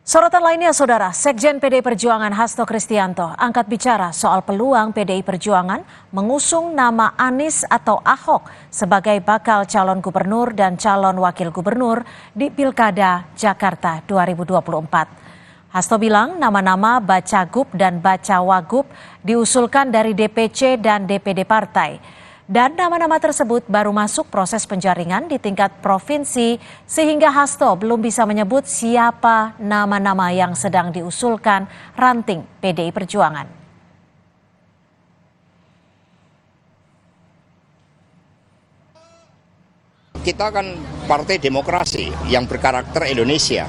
Sorotan lainnya, Saudara, Sekjen PDI Perjuangan Hasto Kristianto angkat bicara soal peluang PDI Perjuangan mengusung nama Anies atau Ahok sebagai bakal calon gubernur dan calon wakil gubernur di Pilkada Jakarta 2024. Hasto bilang nama-nama Bacagub dan Bacawagub diusulkan dari DPC dan DPD partai. Dan nama-nama tersebut baru masuk proses penjaringan di tingkat provinsi sehingga Hasto belum bisa menyebut siapa nama-nama yang sedang diusulkan ranting PDI Perjuangan. Kita kan partai demokrasi yang berkarakter Indonesia,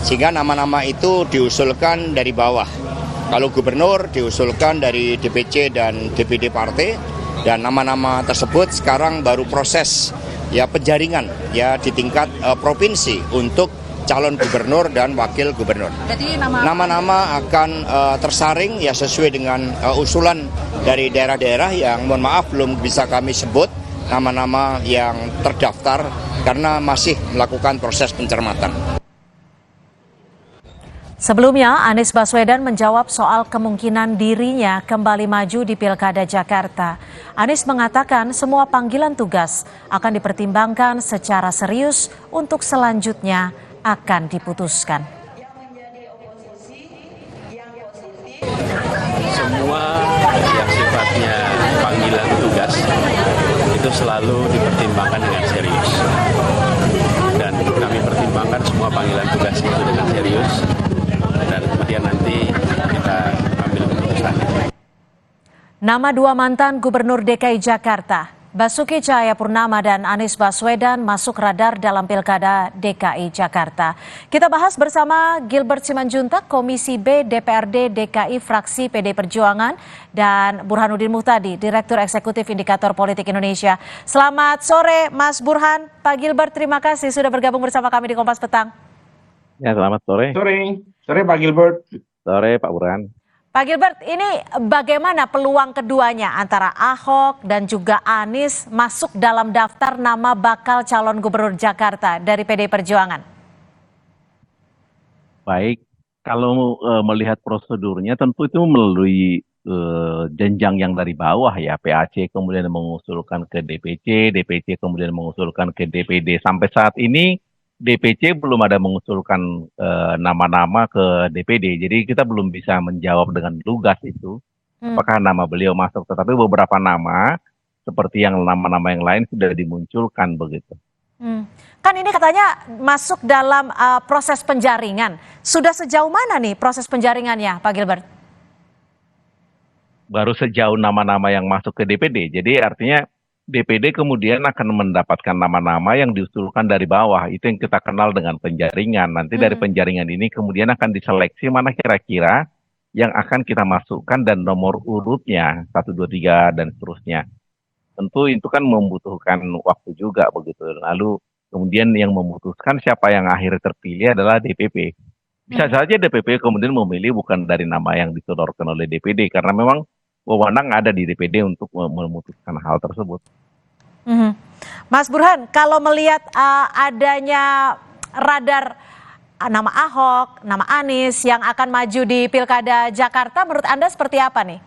sehingga nama-nama itu diusulkan dari bawah. Kalau gubernur diusulkan dari DPC dan DPD partai. Dan nama-nama tersebut sekarang baru proses penjaringan di tingkat provinsi untuk calon gubernur dan wakil gubernur. Jadi nama-nama akan tersaring sesuai dengan usulan dari daerah-daerah yang mohon maaf belum bisa kami sebut nama-nama yang terdaftar karena masih melakukan proses pencermatan. Sebelumnya, Anies Baswedan menjawab soal kemungkinan dirinya kembali maju di Pilkada Jakarta. Anies mengatakan semua panggilan tugas akan dipertimbangkan secara serius untuk selanjutnya akan diputuskan. Semua yang sifatnya panggilan tugas itu selalu dipertimbangkan dengan serius. Dan kami pertimbangkan semua panggilan tugas itu dengan serius. Dan kemudian nanti kita ambil keputusan. Nama dua mantan Gubernur DKI Jakarta, Basuki Cahayapurnama dan Anies Baswedan masuk radar dalam Pilkada DKI Jakarta. Kita bahas bersama Gilbert Simanjuntak, Komisi B DPRD DKI Fraksi PD Perjuangan, dan Burhanuddin Muhtadi, Direktur Eksekutif Indikator Politik Indonesia. Selamat sore Mas Burhan. Pak Gilbert, terima kasih sudah bergabung bersama kami di Kompas Petang. Ya, selamat sore. Sore Pak Gilbert. Sore Pak Burhan. Pak Gilbert, ini bagaimana peluang keduanya antara Ahok dan juga Anies masuk dalam daftar nama bakal calon gubernur Jakarta dari PDI Perjuangan? Baik, kalau melihat prosedurnya tentu itu melalui jenjang yang dari bawah ya, PAC kemudian mengusulkan ke DPC, DPC kemudian mengusulkan ke DPD. Sampai saat ini DPC belum ada mengusulkan nama-nama ke DPD, jadi kita belum bisa menjawab dengan lugas itu apakah nama beliau masuk. Tetapi beberapa nama seperti yang nama-nama yang lain sudah dimunculkan begitu. Kan ini katanya masuk dalam proses penjaringan. Sudah sejauh mana nih proses penjaringannya, Pak Gilbert? Baru sejauh nama-nama yang masuk ke DPD, jadi artinya DPD kemudian akan mendapatkan nama-nama yang diusulkan dari bawah. Itu yang kita kenal dengan penjaringan. Nanti dari penjaringan ini kemudian akan diseleksi mana kira-kira yang akan kita masukkan dan nomor urutnya 1, 2, 3 dan seterusnya. Tentu itu kan membutuhkan waktu juga begitu. Lalu kemudian yang memutuskan siapa yang akhirnya terpilih adalah DPP. Bisa saja DPP kemudian memilih bukan dari nama yang disodorkan oleh DPD karena memang wewenang ada di DPD untuk memutuskan hal tersebut. Mas Burhan, kalau melihat adanya radar nama Ahok, nama Anies yang akan maju di Pilkada Jakarta, menurut Anda seperti apa nih?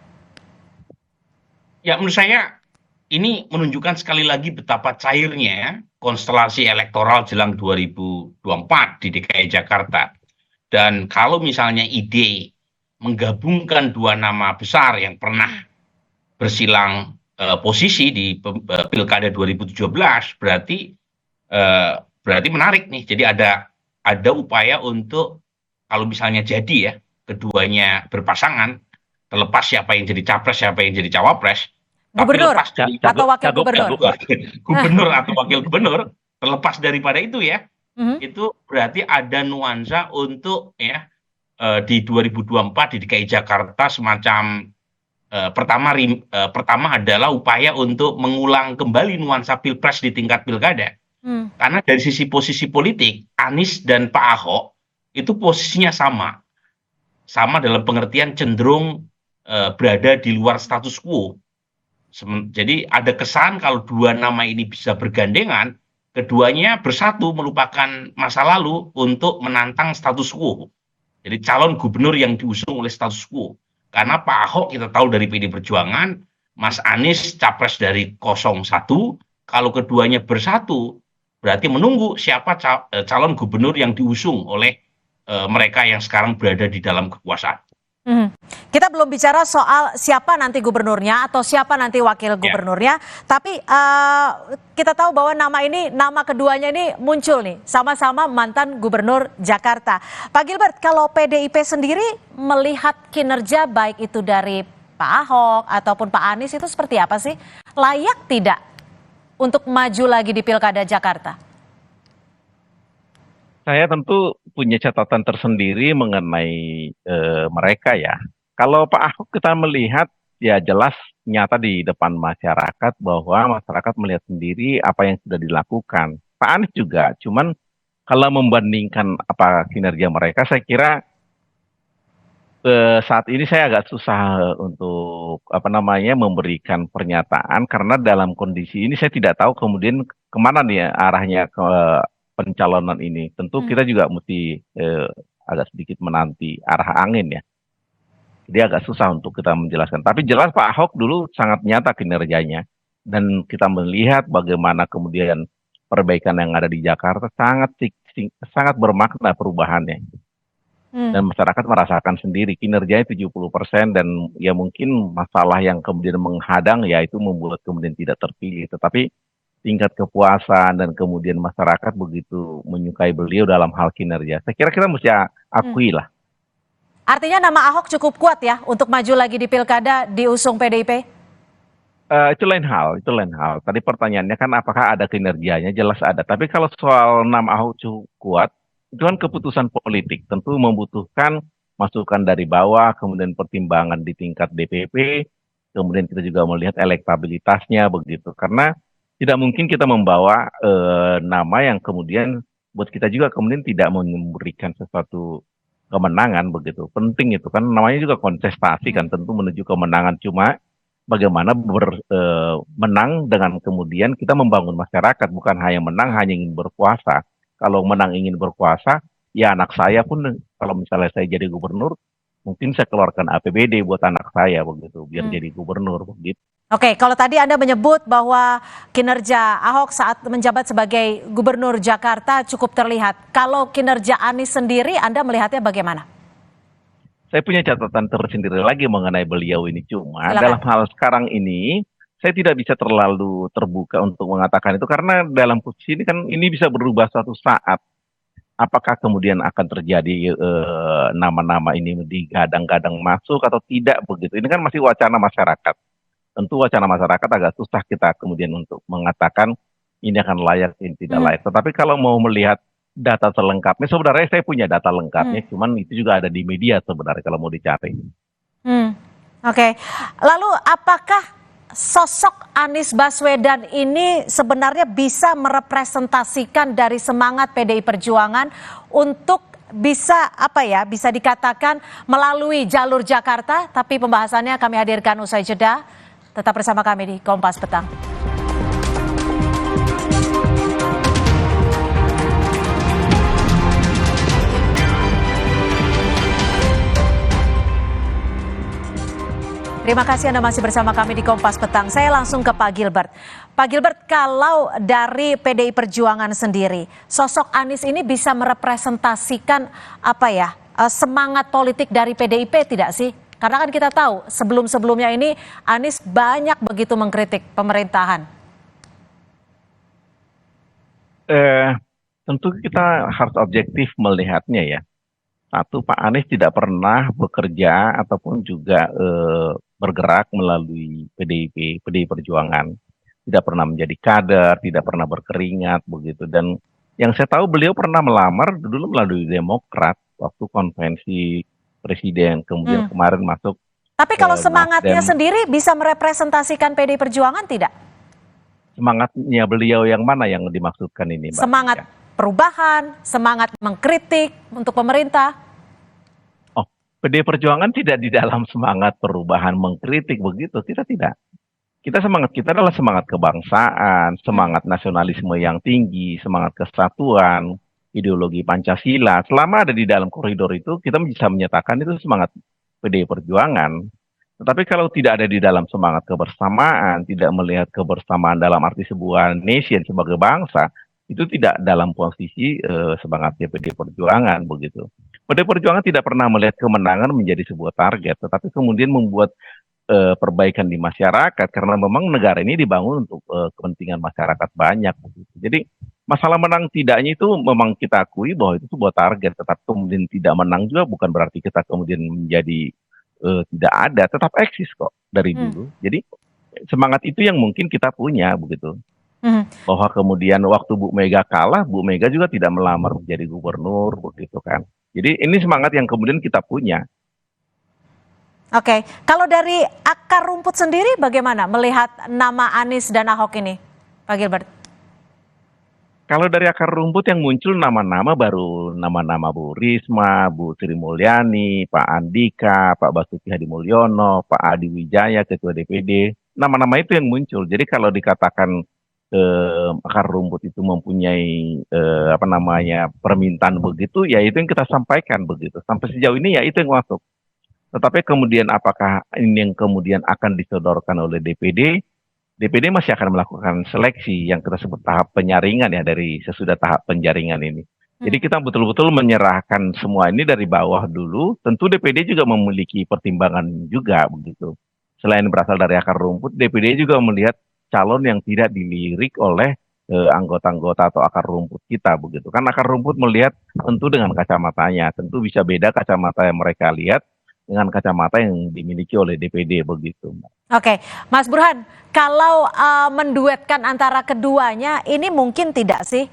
Ya, menurut saya ini menunjukkan sekali lagi betapa cairnya konstelasi elektoral jelang 2024 di DKI Jakarta. Dan kalau misalnya ide menggabungkan dua nama besar yang pernah bersilang posisi di Pilkada 2017 berarti menarik nih. Jadi ada upaya untuk kalau misalnya jadi ya keduanya berpasangan, terlepas siapa yang jadi capres siapa yang jadi cawapres, Gubernur atau wakil gubernur, gubernur atau wakil gubernur, terlepas daripada itu ya, itu berarti ada nuansa untuk di 2024 di DKI Jakarta semacam pertama adalah upaya untuk mengulang kembali nuansa pilpres di tingkat pilkada. Karena dari sisi posisi politik Anies dan Pak Ahok itu posisinya sama dalam pengertian cenderung berada di luar status quo. Jadi ada kesan kalau dua nama ini bisa bergandengan, keduanya bersatu melupakan masa lalu untuk menantang status quo. Jadi calon gubernur yang diusung oleh status quo. Karena Pak Ahok kita tahu dari PD Perjuangan, Mas Anies capres dari 01, kalau keduanya bersatu, berarti menunggu siapa calon gubernur yang diusung oleh mereka yang sekarang berada di dalam kekuasaan. Kita belum bicara soal siapa nanti gubernurnya atau siapa nanti wakil gubernurnya, tapi kita tahu bahwa nama keduanya ini muncul nih, sama-sama mantan gubernur Jakarta. Pak Gilbert, kalau PDIP sendiri melihat kinerja baik itu dari Pak Ahok ataupun Pak Anies itu seperti apa sih? Layak tidak untuk maju lagi di Pilkada Jakarta? Saya tentu punya catatan tersendiri mengenai mereka ya. Kalau Pak Ahok kita melihat ya jelas nyata di depan masyarakat bahwa masyarakat melihat sendiri apa yang sudah dilakukan. Pak Anies juga, cuman kalau membandingkan apa kinerja mereka, saya kira saat ini saya agak susah untuk memberikan pernyataan karena dalam kondisi ini saya tidak tahu kemudian kemana nih ya arahnya ke pencalonan ini. Tentu kita juga mesti agak sedikit menanti arah angin ya. Jadi agak susah untuk kita menjelaskan. Tapi jelas Pak Ahok dulu sangat nyata kinerjanya. Dan kita melihat bagaimana kemudian perbaikan yang ada di Jakarta sangat bermakna perubahannya. Dan masyarakat merasakan sendiri kinerjanya 70% dan ya mungkin masalah yang kemudian menghadang ya itu membuat kemudian tidak terpilih. Tetapi tingkat kepuasan dan kemudian masyarakat begitu menyukai beliau dalam hal kinerja. Saya kira kita mesti akui lah. Artinya nama Ahok cukup kuat ya untuk maju lagi di Pilkada diusung PDIP? Itu lain hal. Tadi pertanyaannya kan apakah ada kinerjanya? Jelas ada. Tapi kalau soal nama Ahok cukup kuat, itu kan keputusan politik. Tentu membutuhkan masukan dari bawah, kemudian pertimbangan di tingkat DPP, kemudian kita juga melihat elektabilitasnya begitu. Karena tidak mungkin kita membawa nama yang kemudian buat kita juga kemudian tidak memberikan sesuatu kemenangan begitu. Penting itu kan namanya juga kontestasi kan, tentu menuju kemenangan, cuma bagaimana menang dengan kemudian kita membangun masyarakat, bukan hanya menang hanya ingin berkuasa. Kalau menang ingin berkuasa, ya anak saya pun kalau misalnya saya jadi gubernur, mungkin saya keluarkan APBD buat anak saya begitu biar jadi gubernur begitu. Oke, kalau tadi Anda menyebut bahwa kinerja Ahok saat menjabat sebagai gubernur Jakarta cukup terlihat. Kalau kinerja Anies sendiri, Anda melihatnya bagaimana? Saya punya catatan tersendiri lagi mengenai beliau ini. Cuma Silakan. dalam hal sekarang ini, saya tidak bisa terlalu terbuka untuk mengatakan itu. Karena dalam posisi ini kan ini bisa berubah suatu saat. Apakah kemudian akan terjadi nama-nama ini digadang-gadang masuk atau tidak begitu. Ini kan masih wacana masyarakat. Tentu wacana masyarakat agak susah kita kemudian untuk mengatakan ini akan layak, ini tidak layak. Tetapi kalau mau melihat data selengkapnya, sebenarnya saya punya data lengkapnya, cuman itu juga ada di media sebenarnya kalau mau dicari. Oke. Lalu apakah sosok Anies Baswedan ini sebenarnya bisa merepresentasikan dari semangat PDI Perjuangan untuk bisa bisa dikatakan melalui jalur Jakarta, tapi pembahasannya kami hadirkan usai jeda. Tetap bersama kami di Kompas Petang. Terima kasih Anda masih bersama kami di Kompas Petang. Saya langsung ke Pak Gilbert. Pak Gilbert, kalau dari PDI Perjuangan sendiri, sosok Anies ini bisa merepresentasikan semangat politik dari PDIP tidak sih? Karena kan kita tahu sebelum-sebelumnya ini Anies banyak begitu mengkritik pemerintahan. Tentu kita harus objektif melihatnya ya. Satu, Pak Anies tidak pernah bekerja ataupun juga bergerak melalui PDI Perjuangan. Tidak pernah menjadi kader, tidak pernah berkeringat begitu. Dan yang saya tahu beliau pernah melamar dulu melalui Demokrat waktu konvensi presiden, kemudian kemarin masuk. Tapi kalau semangatnya sendiri bisa merepresentasikan PDI Perjuangan tidak? Semangatnya beliau yang mana yang dimaksudkan ini, Mbak? Semangat perubahan, semangat mengkritik untuk pemerintah. Oh, PDI Perjuangan tidak di dalam semangat perubahan mengkritik begitu, kita tidak. Semangat kita adalah semangat kebangsaan, semangat nasionalisme yang tinggi, semangat kesatuan. ideologi Pancasila. Selama ada di dalam koridor itu, kita bisa menyatakan itu semangat PDI Perjuangan. Tetapi kalau tidak ada di dalam semangat kebersamaan, tidak melihat kebersamaan dalam arti sebuah nation sebagai bangsa, itu tidak dalam posisi semangatnya PDI Perjuangan begitu. PDI Perjuangan tidak pernah melihat kemenangan menjadi sebuah target, tetapi kemudian membuat perbaikan di masyarakat karena memang negara ini dibangun untuk kepentingan masyarakat banyak begitu. Jadi masalah menang tidaknya itu memang kita akui bahwa itu sebuah target, tetapi kemudian tidak menang juga bukan berarti kita kemudian menjadi tidak ada, tetap eksis kok dari dulu. Jadi semangat itu yang mungkin kita punya begitu. Bahwa kemudian waktu Bu Mega kalah, Bu Mega juga tidak melamar menjadi gubernur begitu kan. Jadi ini semangat yang kemudian kita punya. Oke, kalau dari akar rumput sendiri bagaimana melihat nama Anies dan Ahok ini, Pak Gilbert? Kalau dari akar rumput yang muncul nama-nama baru nama-nama Bu Risma, Bu Sri Mulyani, Pak Andika, Pak Basuki Hadi Mulyono, Pak Adi Wijaya, Ketua DPD. Nama-nama itu yang muncul. Jadi kalau dikatakan akar rumput itu mempunyai permintaan begitu, ya itu yang kita sampaikan begitu. Sampai sejauh ini ya itu yang masuk. Tetapi kemudian apakah ini yang kemudian akan disodorkan oleh DPD? DPD masih akan melakukan seleksi yang kita sebut tahap penyaringan ya dari sesudah tahap penjaringan ini. Jadi kita betul-betul menyerahkan semua ini dari bawah dulu. Tentu DPD juga memiliki pertimbangan juga begitu. Selain berasal dari akar rumput, DPD juga melihat calon yang tidak dilirik oleh anggota-anggota atau akar rumput kita begitu. Kan akar rumput melihat tentu dengan kacamatanya, tentu bisa beda kacamata yang mereka lihat dengan kacamata yang dimiliki oleh DPD begitu. Oke, Mas Burhan, kalau menduetkan antara keduanya ini mungkin tidak sih?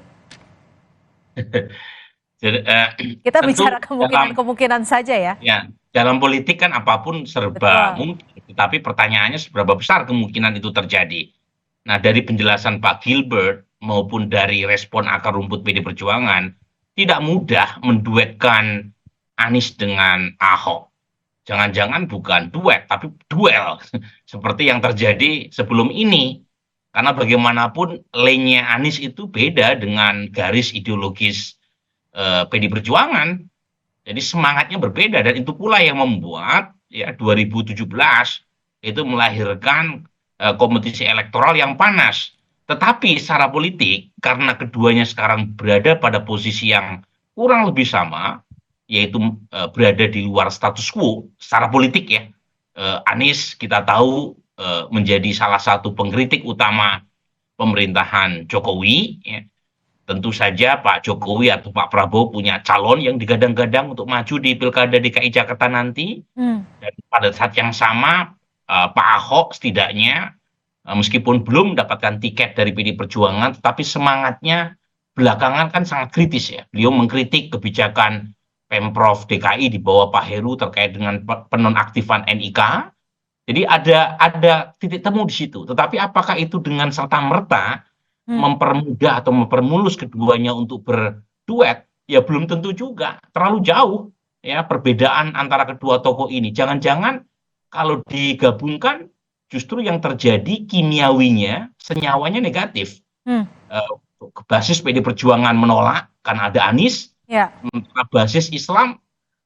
Jadi, Kita tentu bicara kemungkinan saja ya. ya, dalam politik kan apapun serba mungkin, tapi pertanyaannya seberapa besar kemungkinan itu terjadi. Nah, dari penjelasan Pak Gilbert maupun dari respon akar rumput PD Perjuangan, tidak mudah menduetkan Anies dengan Ahok. Jangan-jangan bukan duet, tapi duel. Seperti yang terjadi sebelum ini. Karena bagaimanapun lane-nya Anies itu beda dengan garis ideologis PD Perjuangan. Jadi semangatnya berbeda. Dan itu pula yang membuat ya 2017 itu melahirkan kompetisi elektoral yang panas. Tetapi secara politik, karena keduanya sekarang berada pada posisi yang kurang lebih sama, yaitu berada di luar status quo secara politik ya. Anies kita tahu menjadi salah satu pengkritik utama pemerintahan Jokowi. Ya. Tentu saja Pak Jokowi atau Pak Prabowo punya calon yang digadang-gadang untuk maju di Pilkada DKI Jakarta nanti. Dan pada saat yang sama Pak Ahok setidaknya meskipun belum mendapatkan tiket dari PD Perjuangan, tetapi semangatnya belakangan kan sangat kritis ya. Beliau mengkritik kebijakan Pemprov DKI di bawah Pak Heru terkait dengan penonaktifan NIK. Jadi ada titik temu di situ. Tetapi apakah itu dengan serta-merta mempermudah atau mempermulus keduanya untuk berduet? Ya belum tentu juga. Terlalu jauh ya perbedaan antara kedua tokoh ini. Jangan-jangan kalau digabungkan justru yang terjadi kimiawinya, senyawanya negatif. Basis PD Perjuangan menolak karena ada Anies. Ya. Basis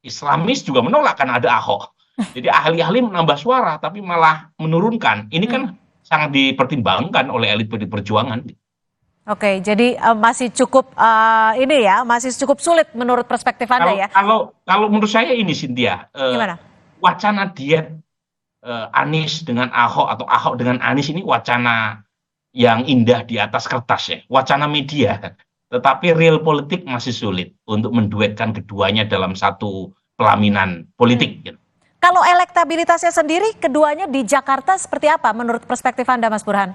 Islamis juga menolak karena ada Ahok. Jadi ahli-ahli menambah suara tapi malah menurunkan. Ini kan sangat dipertimbangkan oleh elit PD Perjuangan. Oke, jadi masih cukup masih cukup sulit menurut perspektif Anda ya. Kalau menurut saya ini Cynthia, gimana? Wacana diet Anies dengan Ahok atau Ahok dengan Anies ini wacana yang indah di atas kertas ya, wacana media. Tetapi real politik masih sulit untuk menduetkan keduanya dalam satu pelaminan politik. Kalau elektabilitasnya sendiri, keduanya di Jakarta seperti apa menurut perspektif Anda, Mas Burhan?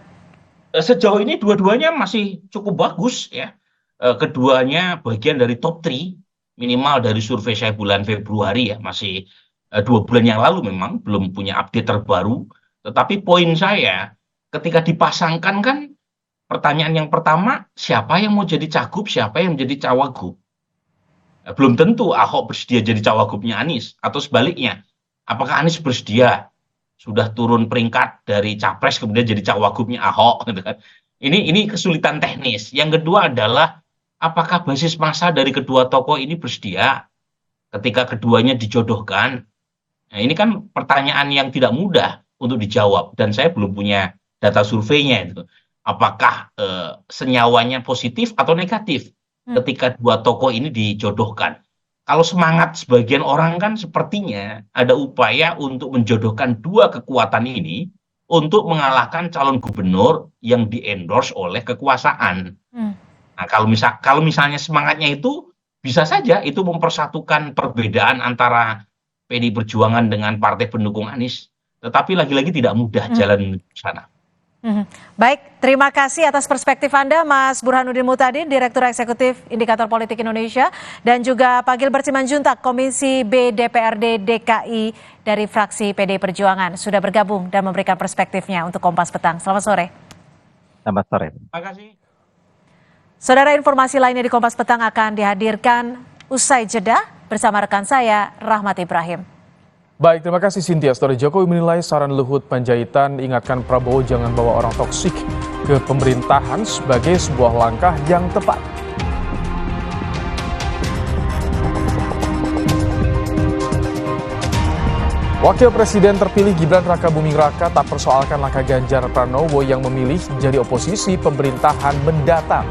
Sejauh ini dua-duanya masih cukup bagus ya. Keduanya bagian dari top 3, minimal dari survei saya bulan Februari ya, masih 2 bulan yang lalu memang belum punya update terbaru. Tetapi poin saya, ketika dipasangkan kan, pertanyaan yang pertama, siapa yang mau jadi cagup, siapa yang menjadi cawagup? Belum tentu Ahok bersedia jadi cawagupnya Anies, atau sebaliknya. Apakah Anies bersedia sudah turun peringkat dari capres kemudian jadi cawagupnya Ahok? Ini kesulitan teknis. Yang kedua adalah apakah basis massa dari kedua tokoh ini bersedia ketika keduanya dijodohkan? Nah, ini kan pertanyaan yang tidak mudah untuk dijawab dan saya belum punya data surveinya itu. Apakah senyawanya positif atau negatif ketika dua tokoh ini dijodohkan? Kalau semangat sebagian orang kan sepertinya ada upaya untuk menjodohkan dua kekuatan ini untuk mengalahkan calon gubernur yang di-endorse oleh kekuasaan. Nah, kalau misalnya semangatnya itu bisa saja itu mempersatukan perbedaan antara PDI Perjuangan dengan partai pendukung Anies, tetapi lagi-lagi tidak mudah jalan ke sana. Baik, terima kasih atas perspektif Anda, Mas Burhanuddin Mutadi, Direktur Eksekutif Indikator Politik Indonesia, dan juga Pak Gilbert Simanjuntak, Komisi B DPRD DKI dari fraksi PDI Perjuangan, sudah bergabung dan memberikan perspektifnya untuk Kompas Petang. Selamat sore. Selamat sore. Terima kasih. Saudara, informasi lainnya di Kompas Petang akan dihadirkan usai jeda bersama rekan saya, Rahmat Ibrahim. Baik, terima kasih Cynthia. Saudara, Jokowi menilai saran Luhut Panjaitan ingatkan Prabowo jangan bawa orang toksik ke pemerintahan sebagai sebuah langkah yang tepat. Wakil Presiden terpilih Gibran Rakabuming Raka tak persoalkan langkah Ganjar Pranowo yang memilih jadi oposisi pemerintahan mendatang.